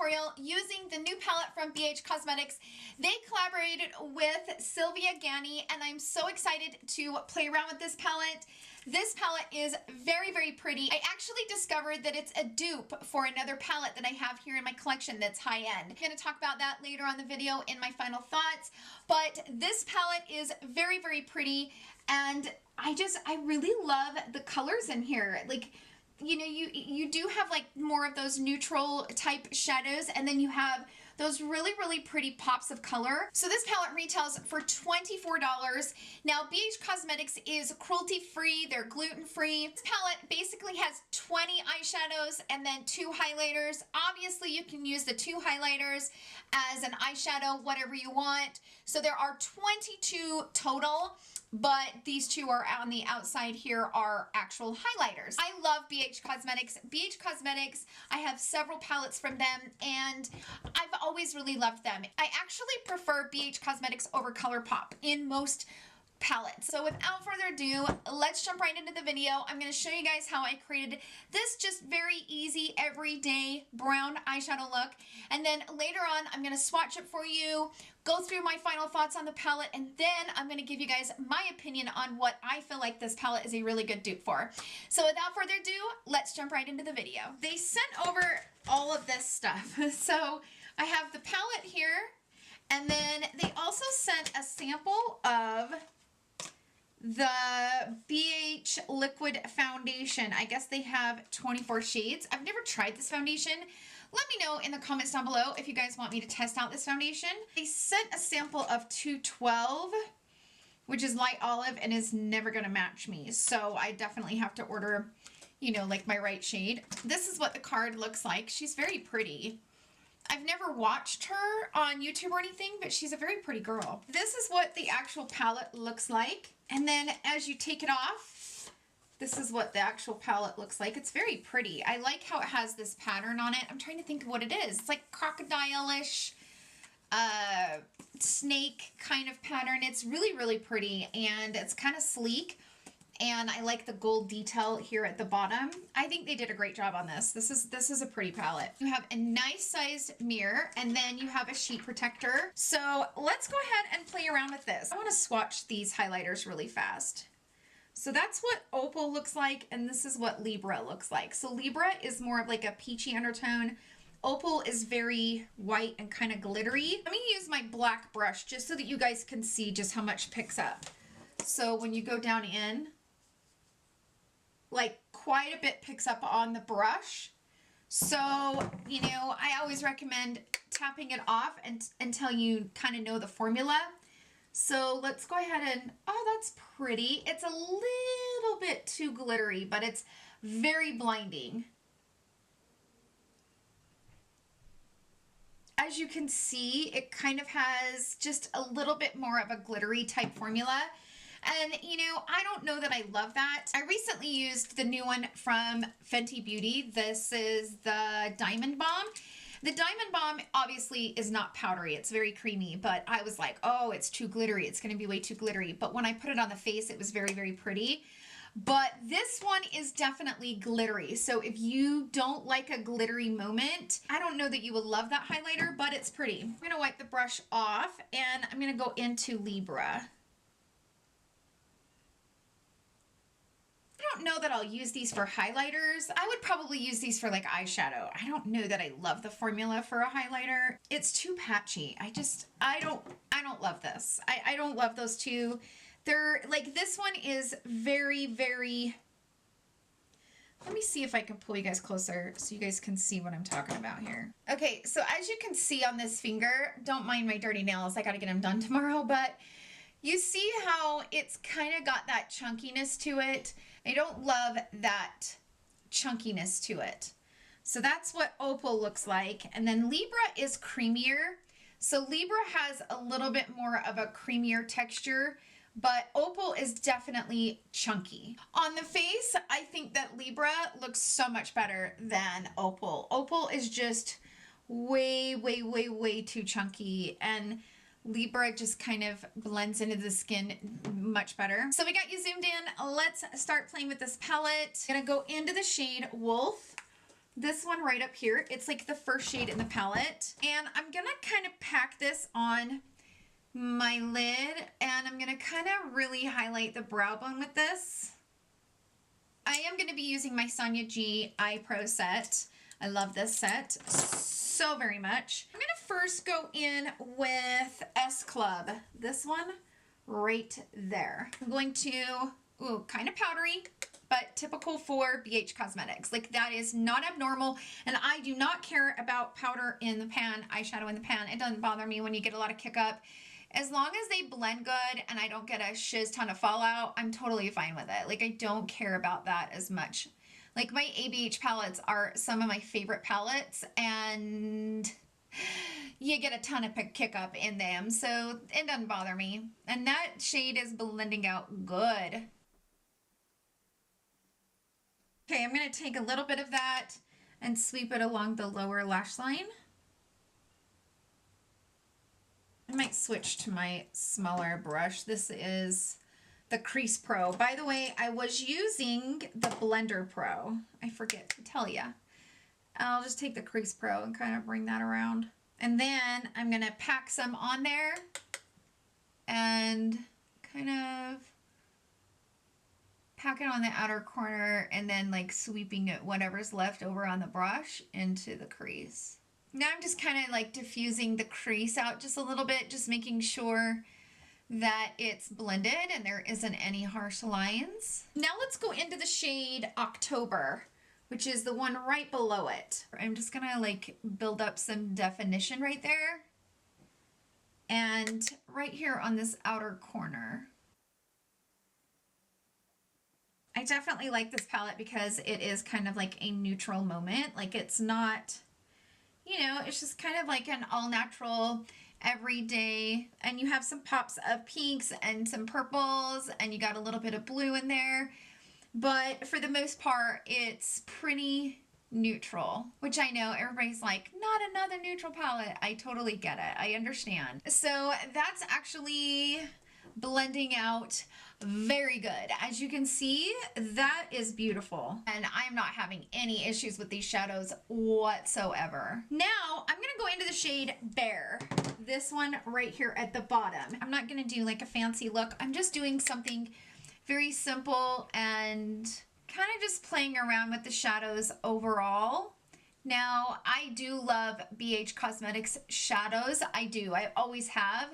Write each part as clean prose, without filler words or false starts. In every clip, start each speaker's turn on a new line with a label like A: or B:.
A: tutorial using the new palette from BH Cosmetics. They collaborated with Sylvia Gani, and I'm so excited to play around with this palette. This palette is very, very pretty. I actually discovered that it's a dupe for another palette that I have here in my collection that's high-end. I'm going to talk about that later on the video in my final thoughts, but this palette is very, very pretty, and I really love the colors in here. Like, you know, you do have like more of those neutral type shadows, and then you have those really, really pretty pops of color. So this palette retails for $24. Now, BH Cosmetics is cruelty-free, they're gluten-free. This palette basically has 20 eyeshadows and then 2 highlighters. Obviously, you can use the 2 highlighters as an eyeshadow, whatever you want. So there are 22 total, but these 2 are on the outside here are actual highlighters. I love BH Cosmetics. BH Cosmetics, I have several palettes from them, and I've always really loved them. I actually prefer BH Cosmetics over ColourPop in most palettes. So without further ado, let's jump right into the video. I'm going to show you guys how I created this just very easy everyday brown eyeshadow look, and then later on I'm going to swatch it for you, go through my final thoughts on the palette, and then I'm going to give you guys my opinion on what I feel like this palette is a really good dupe for. So without further ado, let's jump right into the video. They sent over all of this stuff. So I have the palette here, and then they also sent a sample of the BH Liquid Foundation. I guess they have 24 shades. I've never tried this foundation. Let me know in the comments down below if you guys want me to test out this foundation. They sent a sample of 212, which is light olive and is never going to match me. So I definitely have to order, you know, like my right shade. This is what the card looks like. She's very pretty. I've never watched her on YouTube or anything, but she's a very pretty girl. This is what the actual palette looks like. And then as you take it off, this is what the actual palette looks like. It's very pretty. I like how it has this pattern on it. I'm trying to think of what it is. It's like crocodile-ish, snake kind of pattern. It's really, really pretty, and it's kind of sleek. And I like the gold detail here at the bottom. I think they did a great job on this. This is a pretty palette. You have a nice sized mirror, and then you have a sheet protector. So let's go ahead and play around with this. I want to swatch these highlighters really fast. So that's what Opal looks like, and this is what Libra looks like. So Libra is more of like a peachy undertone. Opal is very white and kind of glittery. Let me use my black brush just so that you guys can see just how much picks up. So when you go down in, like quite a bit picks up on the brush. So, you know, I always recommend tapping it off until you kind of know the formula. So let's go ahead and, oh, that's pretty. It's a little bit too glittery, but it's very blinding. As you can see, it kind of has just a little bit more of a glittery type formula. And, you know, I don't know that I love that. I recently used the new one from Fenty Beauty. This is the Diamond Bomb. The Diamond Bomb obviously is not powdery. It's very creamy, but I was like, oh, it's too glittery. It's going to be way too glittery. But when I put it on the face, it was very, very pretty. But this one is definitely glittery. So if you don't like a glittery moment, I don't know that you will love that highlighter, but it's pretty. I'm going to wipe the brush off, and I'm going to go into Libra. I don't know that I'll use these for highlighters. I would probably use these for like eyeshadow. I don't know that I love the formula for a highlighter. It's too patchy. I don't love this. I don't love those two. They're like, this one is very, very, let me see if I can pull you guys closer so you guys can see what I'm talking about here. Okay, so as you can see on this finger, don't mind my dirty nails. I gotta get them done tomorrow, but you see how it's kind of got that chunkiness to it. I don't love that chunkiness to it. So that's what Opal looks like. And then Libra is creamier. So Libra has a little bit more of a creamier texture, but Opal is definitely chunky. On the face, I think that Libra looks so much better than Opal. Opal is just way, way, way, way too chunky, and Libra just kind of blends into the skin much better. So we got you zoomed in. Let's start playing with this palette. I'm gonna go into the shade Wolf. this one right up here. It's like the first shade in the palette. And I'm gonna kind of pack this on my lid, and I'm gonna kind of really highlight the brow bone with this. I am gonna be using my Sonia G Eye Pro set. I love this set so very much. I'm gonna first go in with S Club. This one right there. I'm going to, ooh, kind of powdery, but typical for BH Cosmetics. Like, that is not abnormal, and I do not care about powder in the pan, eyeshadow in the pan. It doesn't bother me when you get a lot of kick up. As long as they blend good and I don't get a shiz ton of fallout, I'm totally fine with it. Like, I don't care about that as much. Like, my ABH palettes are some of my favorite palettes, and you get a ton of kick up in them, so it doesn't bother me. And that shade is blending out good. Okay, I'm going to take a little bit of that and sweep it along the lower lash line. I might switch to my smaller brush. This is the Crease Pro. By the way, I was using the Blender Pro. I forget to tell you. I'll just take the Crease Pro and kind of bring that around. And then I'm going to pack some on there and kind of pack it on the outer corner, and then like sweeping it, whatever's left over on the brush, into the crease. Now I'm just kind of like diffusing the crease out just a little bit, just making sure that it's blended and there isn't any harsh lines. Now let's go into the shade October, which is the one right below it. I'm just gonna like build up some definition right there and right here on this outer corner. I definitely like this palette because it is kind of like a neutral moment. Like, it's not, you know, it's just kind of like an all natural everyday, and you have some pops of pinks and some purples, and you got a little bit of blue in there, but for the most part it's pretty neutral, which I know everybody's like, not another neutral palette. I totally get it. I understand. So that's actually blending out very good. As you can see, that is beautiful, and I'm not having any issues with these shadows whatsoever. Now I'm gonna go into the shade Bear, this one right here at the bottom. I'm not gonna do like a fancy look. I'm just doing something very simple and kind of just playing around with the shadows overall. Now, I do love BH Cosmetics shadows. I do. I always have.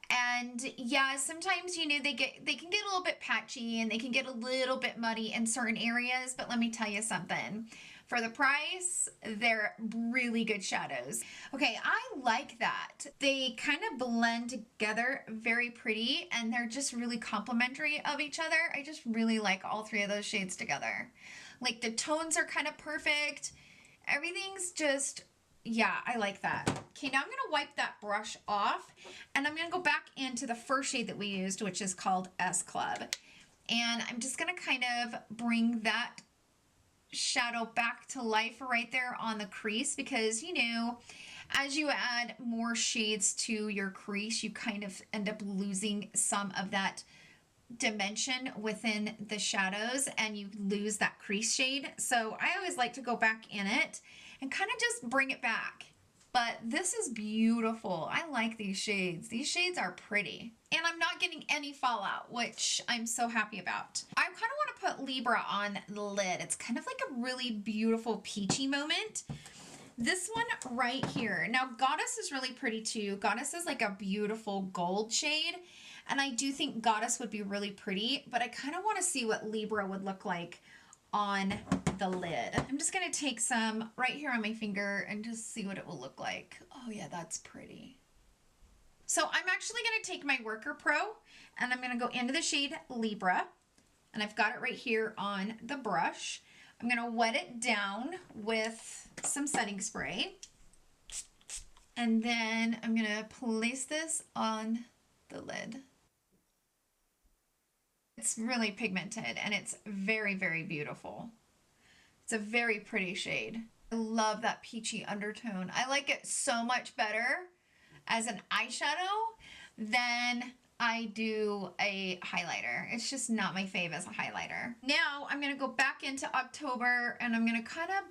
A: And yeah, sometimes, you know, they can get a little bit patchy and they can get a little bit muddy in certain areas, but let me tell you something. For the price, they're really good shadows. Okay, I like that. They kind of blend together very pretty, and they're just really complimentary of each other. I just really like all three of those shades together. Like, the tones are kind of perfect. Everything's just, yeah, I like that. Okay, now I'm gonna wipe that brush off, and I'm gonna go back into the first shade that we used, which is called S Club. And I'm just gonna kind of bring that shadow back to life right there on the crease, because, you know, as you add more shades to your crease, you kind of end up losing some of that dimension within the shadows, and you lose that crease shade. So I always like to go back in it and kind of just bring it back. But this is beautiful. I like these shades. These shades are pretty. And I'm not getting any fallout, which I'm so happy about. I kind of want to put Libra on the lid. It's kind of like a really beautiful peachy moment. This one right here. Now, Goddess is really pretty too. Goddess is like a beautiful gold shade, and I do think Goddess would be really pretty, but I kind of want to see what Libra would look like on the lid. I'm just going to take some right here on my finger and just see what it will look like. Oh yeah, that's pretty. So I'm actually going to take my Worker Pro, and I'm going to go into the shade Libra, and I've got it right here on the brush. I'm going to wet it down with some setting spray, and then I'm going to place this on the lid. It's really pigmented, and it's very, very beautiful. It's a very pretty shade. I love that peachy undertone. I like it so much better as an eyeshadow than I do a highlighter. It's just not my fave as a highlighter. Now I'm going to go back into October, and I'm going to kind of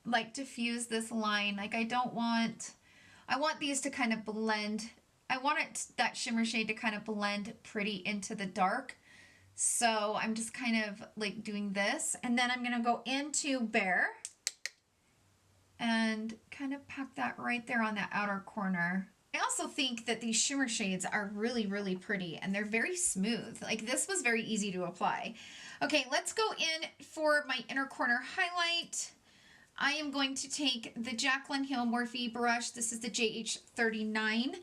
A: like diffuse this line. Like I want these to kind of blend. I want that shimmer shade to kind of blend pretty into the dark. So I'm just kind of like doing this, and then I'm gonna go into Bare and kind of pack that right there on that outer corner. I also think that these shimmer shades are really, really pretty, and they're very smooth. Like this was very easy to apply. Okay, let's go in for my inner corner highlight. I am going to take the Jaclyn Hill Morphe brush. This is the JH39.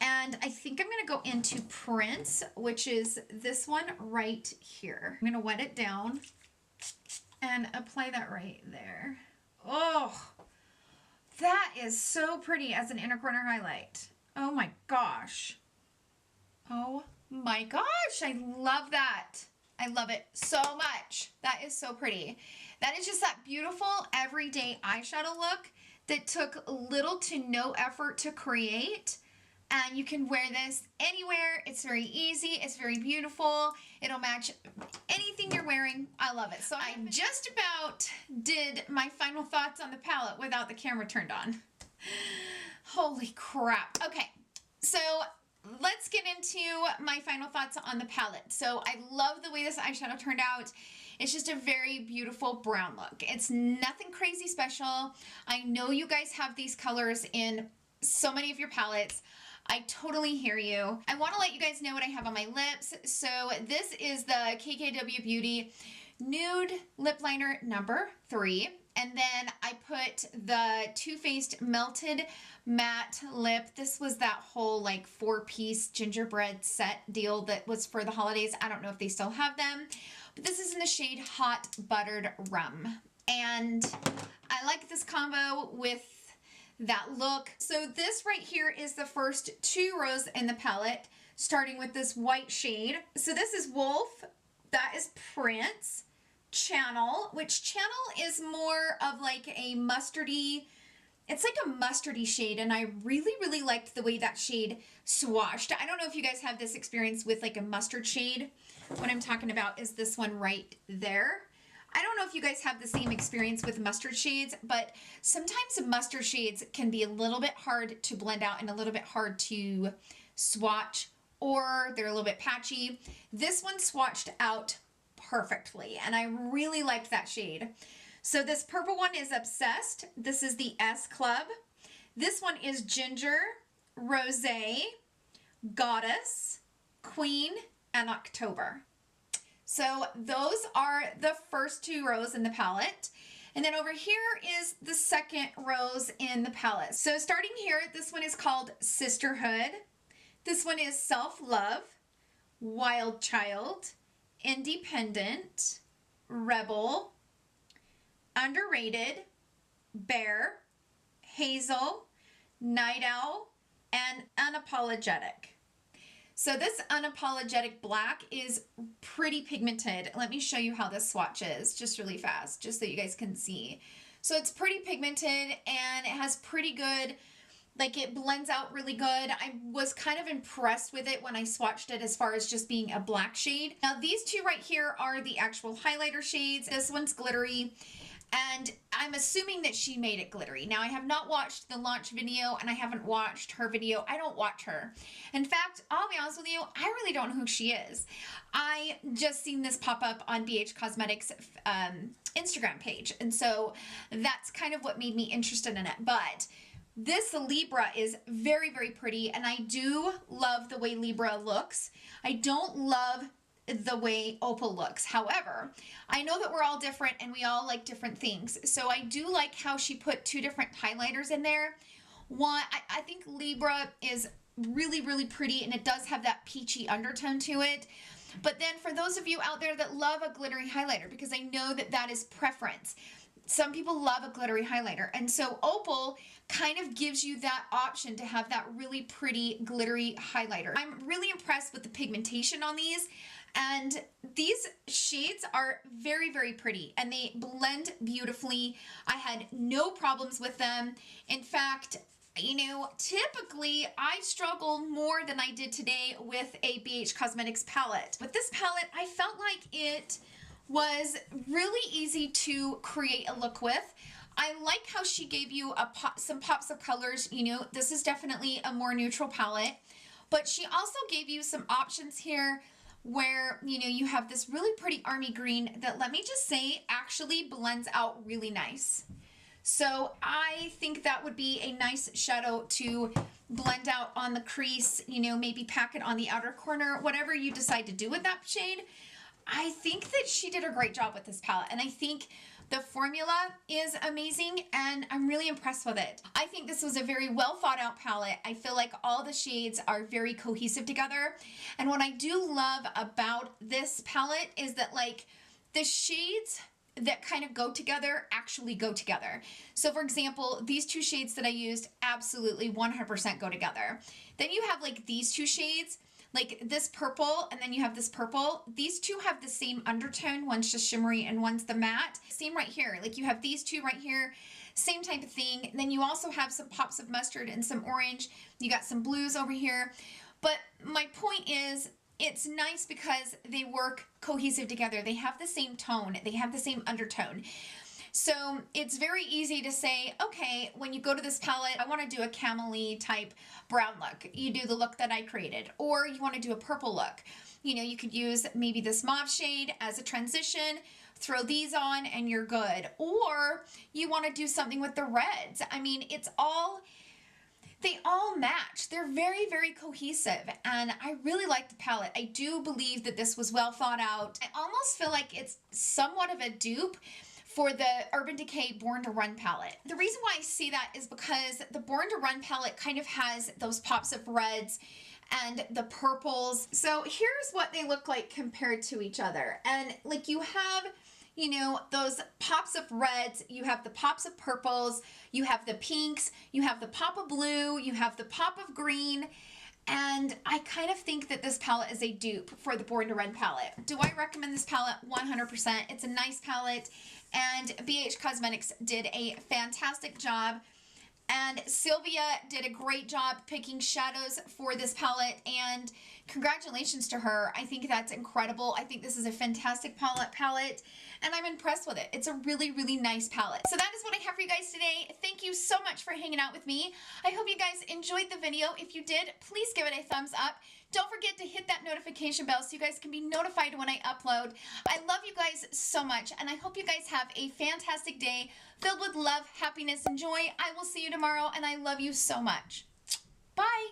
A: And I think I'm going to go into Prince, which is this one right here. I'm going to wet it down and apply that right there. Oh, that is so pretty as an inner corner highlight. Oh my gosh. Oh my gosh. I love that. I love it so much. That is so pretty. That is just that beautiful everyday eyeshadow look that took little to no effort to create. And you can wear this anywhere. It's very easy. It's very beautiful. It'll match anything you're wearing. I love it. So I just about did my final thoughts on the palette without the camera turned on. Holy crap. Okay, so let's get into my final thoughts on the palette. So I love the way this eyeshadow turned out. It's just a very beautiful brown look. It's nothing crazy special. I know you guys have these colors in so many of your palettes. I totally hear you. I want to let you guys know what I have on my lips. So this is the KKW Beauty Nude Lip Liner number 3. And then I put the Too Faced Melted Matte Lip. This was that whole like 4-piece gingerbread set deal that was for the holidays. I don't know if they still have them. But this is in the shade Hot Buttered Rum. And I like this combo with that look. So this right here is the first 2 rows in the palette, starting with this white shade. So this is Wolf, that is Prince, Channel, which Channel is more of like a mustardy, it's like a mustardy shade, and I really, really liked the way that shade swatched. I don't know if you guys have this experience with like a mustard shade. What I'm talking about is this one right there. I don't know if you guys have the same experience with mustard shades, but sometimes mustard shades can be a little bit hard to blend out and a little bit hard to swatch, or they're a little bit patchy. This one swatched out perfectly, and I really liked that shade. So this purple one is Obsessed. This is the S Club. This one is Ginger, Rosé, Goddess, Queen, and October. So those are the first 2 rows in the palette. And then over here is the second rows in the palette. So starting here, this one is called Sisterhood. This one is Self-Love, Wild Child, Independent, Rebel, Underrated, Bare, Hazel, Night Owl, and Unapologetic. So this Unapologetic Black is pretty pigmented. Let me show you how this swatches just really fast, just so you guys can see. So it's pretty pigmented, and it has pretty good, like it blends out really good. I was kind of impressed with it when I swatched it as far as just being a black shade. Now these 2 right here are the actual highlighter shades. This one's glittery, and I'm assuming that she made it glittery. Now I have not watched the launch video, and I haven't watched her video. I don't watch her. In fact, I'll be honest with you, I really don't know who she is. I just seen this pop up on BH Cosmetics Instagram page, and so that's kind of what made me interested in it. But this Libra is very, very pretty, and I do love the way Libra looks. I don't love the way Opal looks. However, I know that we're all different and we all like different things. So I do like how she put 2 different highlighters in there. One, I think Libra is really, really pretty, and it does have that peachy undertone to it. But then for those of you out there that love a glittery highlighter, because I know that that is preference, some people love a glittery highlighter. And so Opal kind of gives you that option to have that really pretty glittery highlighter. I'm really impressed with the pigmentation on these. And these shades are very, very pretty, and they blend beautifully. I had no problems with them. In fact, you know, typically I struggle more than I did today with a BH Cosmetics palette. With this palette, I felt like it was really easy to create a look with. I like how she gave you some pops of colors. You know, this is definitely a more neutral palette, but she also gave you some options here where, you know, you have this really pretty army green that, let me just say, actually blends out really nice. So I think that would be a nice shadow to blend out on the crease, you know, maybe pack it on the outer corner, whatever you decide to do with that shade. I think that she did a great job with this palette, and I think the formula is amazing, and I'm really impressed with it. I think this was a very well thought out palette. I feel like all the shades are very cohesive together. And what I do love about this palette is that, like, the shades that kind of go together actually go together. So for example, these two shades that I used absolutely 100% go together. Then you have like these two shades, like this purple, and then you have this purple. These two have the same undertone. One's just shimmery and one's the matte. Same right here. Like you have these two right here, same type of thing. Then you also have some pops of mustard and some orange. You got some blues over here. But my point is, it's nice because they work cohesive together. They have the same tone. They have the same undertone. So it's very easy to say, okay, when you go to this palette, I want to do a camel-y type brown look. You do the look that I created. Or you want to do a purple look. You know, you could use maybe this mauve shade as a transition, throw these on, and you're good. Or you want to do something with the reds. I mean, they all match. They're very, very cohesive, and I really like the palette. I do believe that this was well thought out. I almost feel like it's somewhat of a dupe for the Urban Decay Born to Run palette. The reason why I see that is because the Born to Run palette kind of has those pops of reds and the purples. So here's what they look like compared to each other. And like you have, you know, those pops of reds, you have the pops of purples, you have the pinks, you have the pop of blue, you have the pop of green, and I kind of think that this palette is a dupe for the Born to Run palette. Do I recommend this palette? 100%. It's a nice palette, and BH Cosmetics did a fantastic job. And Sylvia did a great job picking shadows for this palette, and congratulations to her. I think that's incredible. I think this is a fantastic palette, and I'm impressed with it. It's a really, really nice palette. So that is what I have for you guys today. Thank you so much for hanging out with me. I hope you guys enjoyed the video. If you did, please give it a thumbs up. Don't forget to hit that notification bell so you guys can be notified when I upload. I love you guys so much, and I hope you guys have a fantastic day filled with love, happiness, and joy. I will see you tomorrow, and I love you so much. Bye.